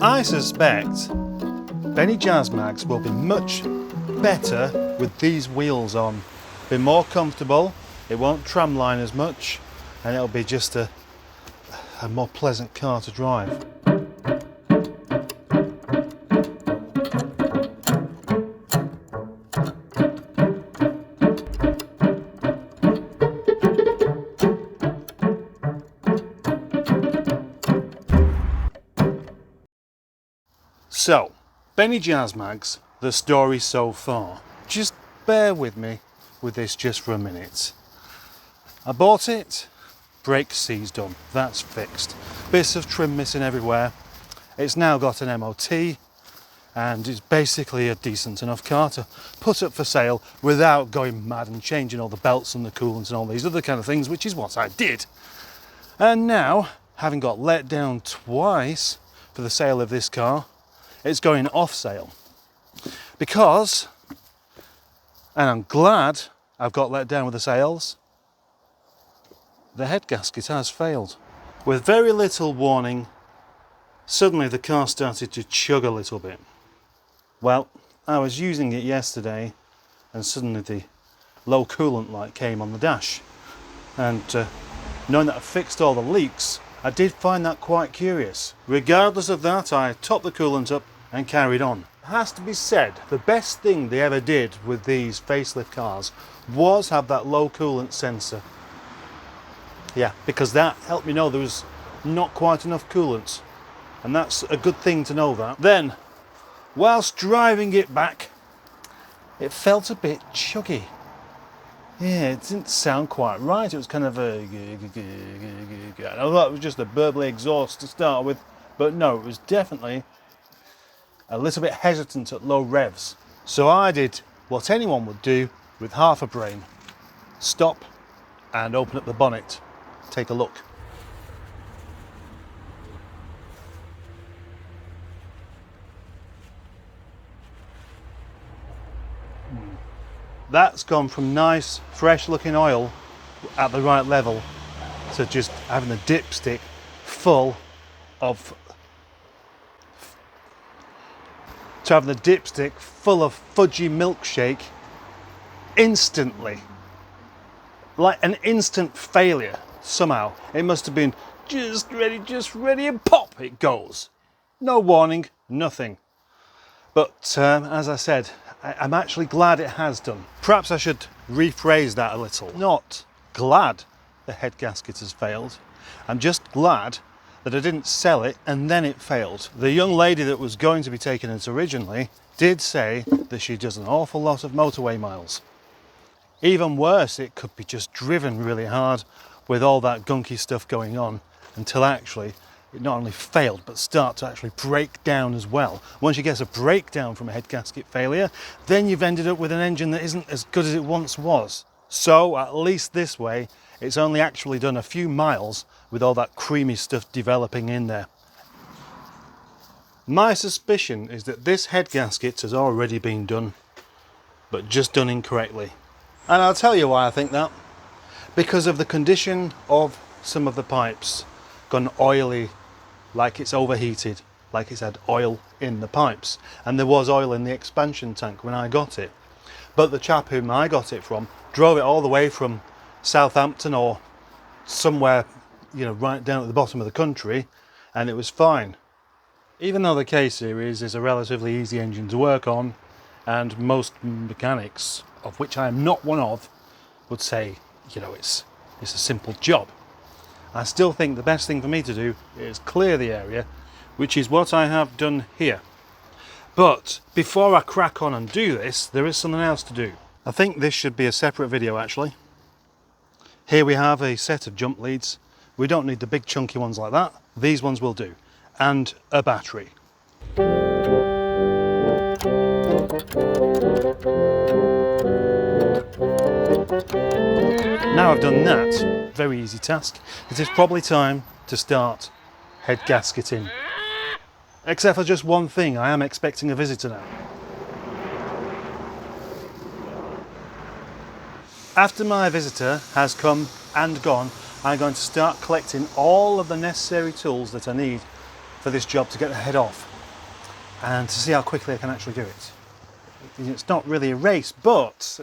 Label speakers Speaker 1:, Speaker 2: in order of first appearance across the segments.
Speaker 1: I suspect Benny Jazzmags will be much better with these wheels on. Be more comfortable, it won't tramline as much, and it'll be just a more pleasant car to drive. So, Benny Jazzmags, the story so far. Just bear with me with this just for a minute. I bought it, brake seized done, that's fixed. Bits of trim missing everywhere. It's now got an MOT and it's basically a decent enough car to put up for sale without going mad and changing all the belts and the coolants and all these other kind of things, which is what I did. And now, having got let down twice for the sale of this car, it's going off sale because, and I'm glad I've got let down with the sales, the head gasket has failed. With very little warning, suddenly the car started to chug a little bit. Well, I was using it yesterday and suddenly the low coolant light came on the dash, and knowing that I fixed all the leaks, I did find that quite curious. Regardless of that, I topped the coolant up and carried on. It has to be said, the best thing they ever did with these facelift cars was have that low coolant sensor. Yeah, because that helped me know there was not quite enough coolant. And that's a good thing to know that. Then, whilst driving it back, it felt a bit chuggy. Yeah, it didn't sound quite right. It was kind of a... I thought it was just a burbly exhaust to start with, but no, it was definitely a little bit hesitant at low revs. So I did what anyone would do with half a brain. Stop and open up the bonnet. Take a look. That's gone from nice, fresh looking oil at the right level to just having a dipstick full of fudgy milkshake instantly. Like an instant failure somehow. It must have been just ready, and pop it goes. No warning, nothing. But as I said, I'm actually glad it has done. Perhaps I should rephrase that a little. Not glad the head gasket has failed. I'm just glad that I didn't sell it and then it failed. The young lady that was going to be taking it originally did say that she does an awful lot of motorway miles. Even worse, it could be just driven really hard with all that gunky stuff going on until actually it not only failed but start to actually break down as well. Once you get a breakdown from a head gasket failure, then you've ended up with an engine that isn't as good as it once was. So at least this way, it's only actually done a few miles with all that creamy stuff developing in there. My suspicion is that this head gasket has already been done, but just done incorrectly. And I'll tell you why I think that. Because of the condition of some of the pipes. Gone oily, like it's overheated, like it's had oil in the pipes. And there was oil in the expansion tank when I got it. But the chap whom I got it from drove it all the way from Southampton or somewhere, you know, right down at the bottom of the country, and it was fine. Even though the K series is a relatively easy engine to work on, and most mechanics, of which I am not one of, would say, you know, it's a simple job. I still think the best thing for me to do is clear the area, which is what I have done here. But before I crack on and do this, there is something else to do. I think this should be a separate video actually. Here we have a set of jump leads. We don't need the big chunky ones like that. These ones will do. And a battery. Now I've done that, very easy task, it is probably time to start head gasketing. Except for just one thing, I am expecting a visitor now. After my visitor has come and gone, I'm going to start collecting all of the necessary tools that I need for this job to get the head off and to see how quickly I can actually do it. It's not really a race, but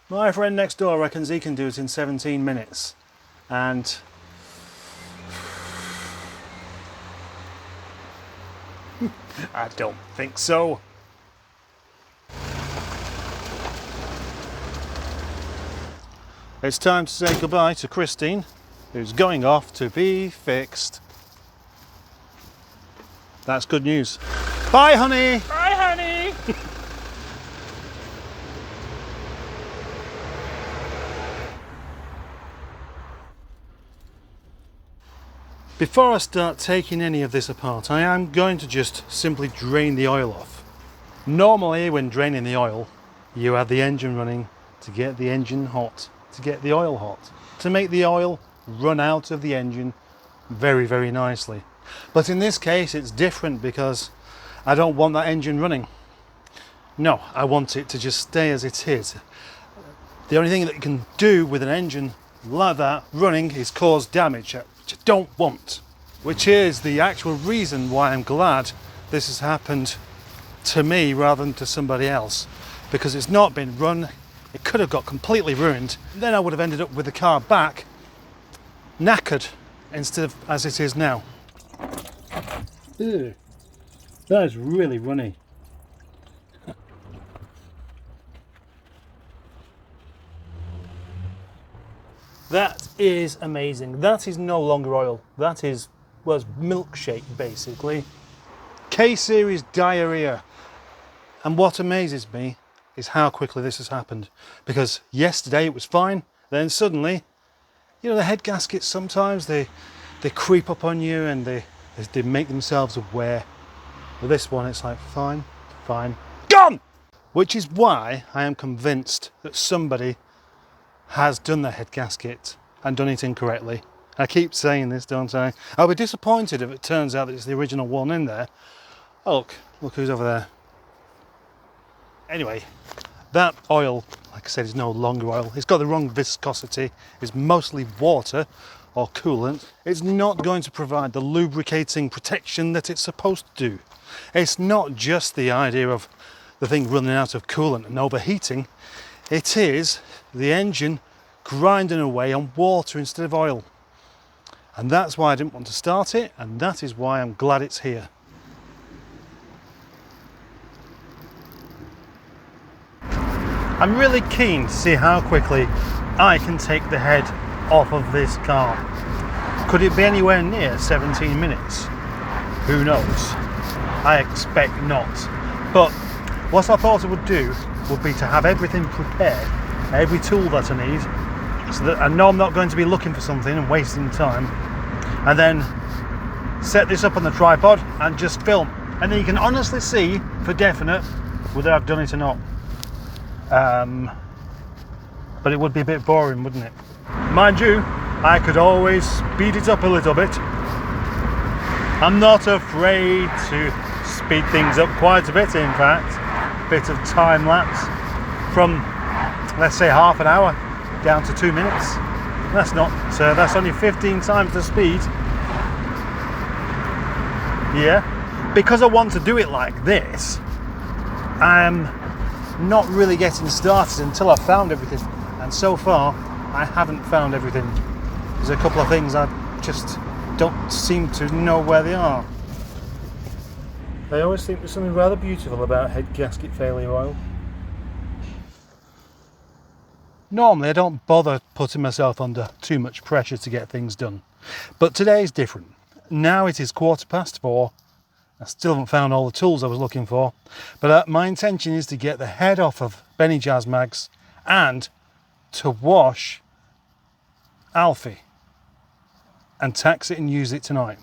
Speaker 1: my friend next door reckons he can do it in 17 minutes. And I don't think so. It's time to say goodbye to Christine, who's going off to be fixed. That's good news. Bye, honey!
Speaker 2: Bye, honey!
Speaker 1: Before I start taking any of this apart, I am going to just simply drain the oil off. Normally, when draining the oil, you have the engine running to get the engine hot, to get the oil hot, to make the oil run out of the engine very, very nicely. But in this case, it's different because I don't want that engine running. No, I want it to just stay as it is. The only thing that you can do with an engine like that running is cause damage, which I don't want. Which is the actual reason why I'm glad this has happened to me rather than to somebody else. Because it's not been run, it could have got completely ruined. Then I would have ended up with the car back knackered instead of as it is now. Ew, that is really runny. That is amazing. That is no longer oil. That was milkshake basically. K-series diarrhea. And what amazes me is how quickly this has happened. Because yesterday it was fine, then suddenly, you know, the head gaskets sometimes they creep up on you and they make themselves aware. With this one it's like fine, gone! Which is why I am convinced that somebody has done the head gasket and done it incorrectly. I keep saying this, don't I? I'll be disappointed if it turns out that it's the original one in there. Oh, look who's over there. Anyway, that oil, like I said, is no longer oil. It's got the wrong viscosity. It's mostly water or coolant. It's not going to provide the lubricating protection that it's supposed to do. It's not just the idea of the thing running out of coolant and overheating. It is the engine grinding away on water instead of oil. And that's why I didn't want to start it, and that is why I'm glad it's here. I'm really keen to see how quickly I can take the head off of this car. Could it be anywhere near 17 minutes? Who knows? I expect not. But what I thought I would do would be to have everything prepared, every tool that I need, so that I know I'm not going to be looking for something and wasting time, and then set this up on the tripod and just film. And then you can honestly see for definite whether I've done it or not. But it would be a bit boring, wouldn't it? Mind you, I could always speed it up a little bit. I'm not afraid to speed things up quite a bit, in fact. A bit of time lapse from, let's say, half an hour down to 2 minutes. That's only 15 times the speed. Yeah, because I want to do it like this, I'm not really getting started until I've found everything, and so far I haven't found everything. There's a couple of things I just don't seem to know where they are. I always think there's something rather beautiful about head gasket failure oil. Normally I don't bother putting myself under too much pressure to get things done, but today is different. Now it is 4:15. I still haven't found all the tools I was looking for, but my intention is to get the head off of Benny Jazzmags and to wash Alfie and tax it and use it tonight.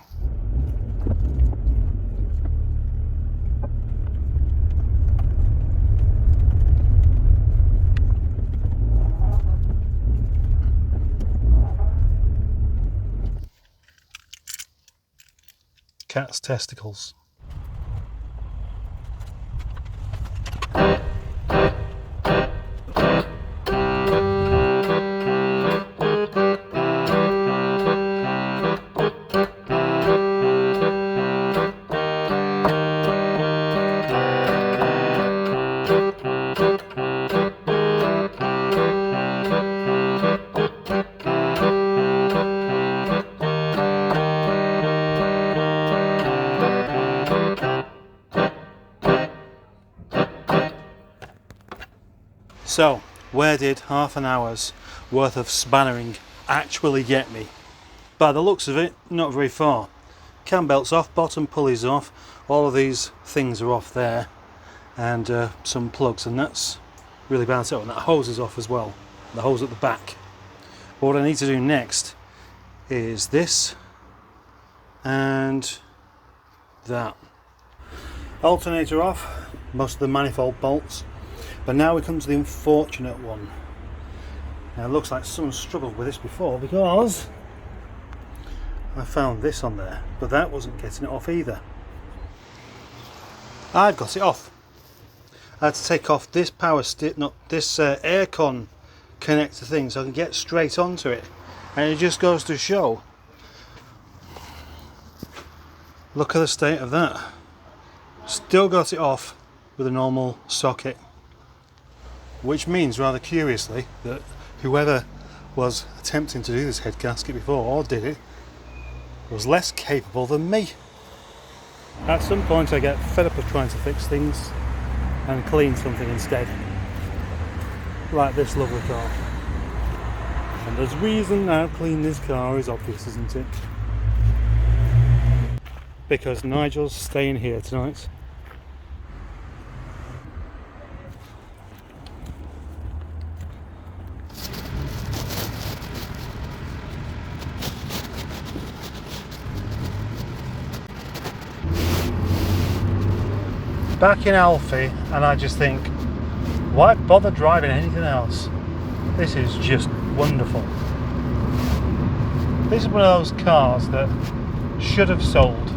Speaker 1: Cat's testicles. So, where did half an hour's worth of spannering actually get me? By the looks of it, not very far. Cam belt's off, bottom pulley's off, all of these things are off there, and some plugs, and that's really balanced out, and that hose is off as well, the hose at the back. But what I need to do next is this and that. Alternator off, most of the manifold bolts, but now we come to the unfortunate one. Now it looks like someone struggled with this before, because I found this on there, but that wasn't getting it off either. I've got it off. I had to take off this power stick, not this aircon connector thing, so I can get straight onto it, and it just goes to show. Look at the state of that. Still got it off with a normal socket, which means, rather curiously, that whoever was attempting to do this head gasket before, or did it, was less capable than me. At some point I get fed up of trying to fix things and clean something instead, like this lovely car. And the reason I've cleaned this car is obvious, isn't it? Because Nigel's staying here tonight. Back in Alfie, and I just think, why bother driving anything else? This is just wonderful. This is one of those cars that should have sold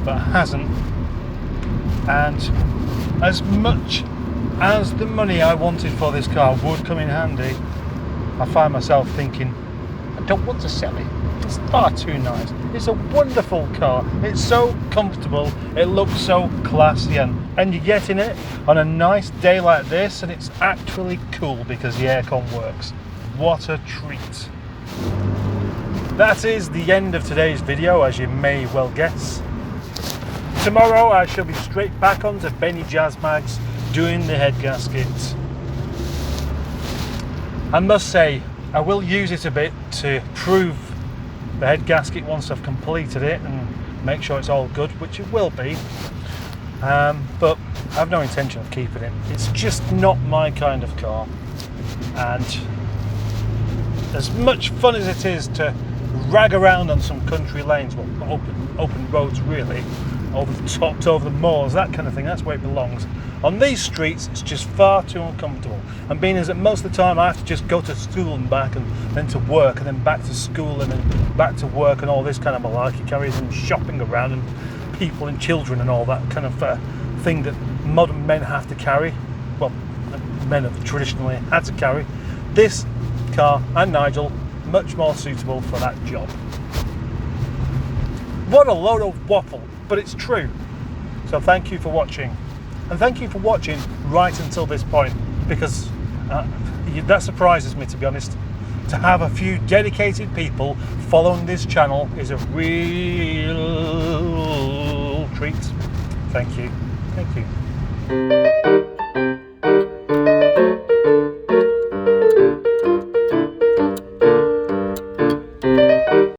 Speaker 1: but hasn't, and as much as the money I wanted for this car would come in handy, I find myself thinking, I don't want to sell it. It's far too nice. It's a wonderful car. It's so comfortable. It looks so classy, and you get in it on a nice day like this, and it's actually cool because the aircon works. What a treat. That is the end of today's video, as you may well guess. Tomorrow I shall be straight back onto Benny Jazzmags doing the head gasket. I must say, I will use it a bit to prove the head gasket once I've completed it and make sure it's all good, which it will be, but I have no intention of keeping it. It's just not my kind of car, and as much fun as it is to rag around on some country lanes, well, open roads really, over the tops, over the moors, that kind of thing, that's where it belongs. On these streets, it's just far too uncomfortable. And being as that most of the time I have to just go to school and back, and then to work, and then back to school, and then back to work, and all this kind of malarkey carries, and shopping around, and people and children, and all that kind of thing that modern men have to carry. Well, men have traditionally had to carry. This car and Nigel, much more suitable for that job. What a load of waffle, but it's true. So thank you for watching. And thank you for watching right until this point, because that surprises me, to be honest. To have a few dedicated people following this channel is a real treat. Thank you. Thank you.